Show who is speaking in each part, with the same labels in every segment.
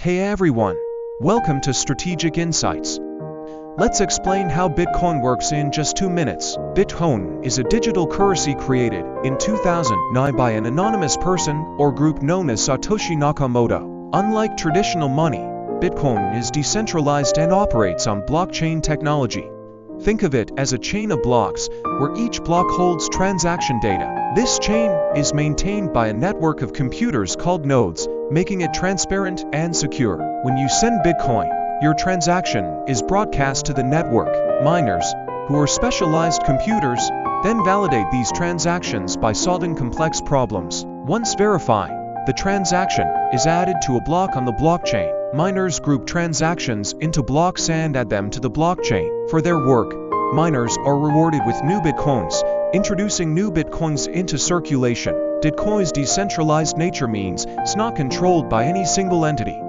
Speaker 1: Hey everyone! Welcome to Strategic Insights. Let's explain how Bitcoin works in just 2 minutes. Bitcoin is a digital currency created in 2009 by an anonymous person or group known as Satoshi Nakamoto. Unlike traditional money, Bitcoin is decentralized and operates on blockchain technology. Think of it as a chain of blocks, where each block holds transaction data. This chain is maintained by a network of computers called nodes, making it transparent and secure. When you send Bitcoin, your transaction is broadcast to the network. Miners, who are specialized computers, then validate these transactions by solving complex problems. Once verified, the transaction is added to a block on the blockchain. Miners group transactions into blocks and add them to the blockchain. For their work, miners are rewarded with new Bitcoins, introducing new Bitcoins into circulation. Bitcoin's decentralized nature means it's not controlled by any single entity,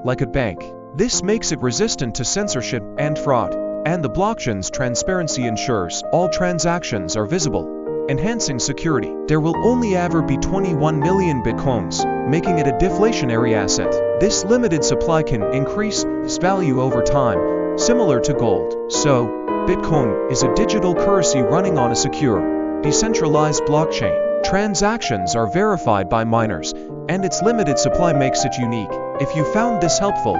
Speaker 1: like a bank. This makes it resistant to censorship and fraud. And the blockchain's transparency ensures all transactions are visible, enhancing security. There will only ever be 21 million Bitcoins, making it a deflationary asset. This limited supply can increase its value over time, similar to gold. So, Bitcoin is a digital currency running on a secure, decentralized blockchain. Transactions are verified by miners, and its limited supply makes it unique. If you found this helpful,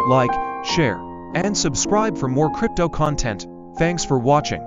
Speaker 1: like, share, and subscribe for more crypto content. Thanks for watching.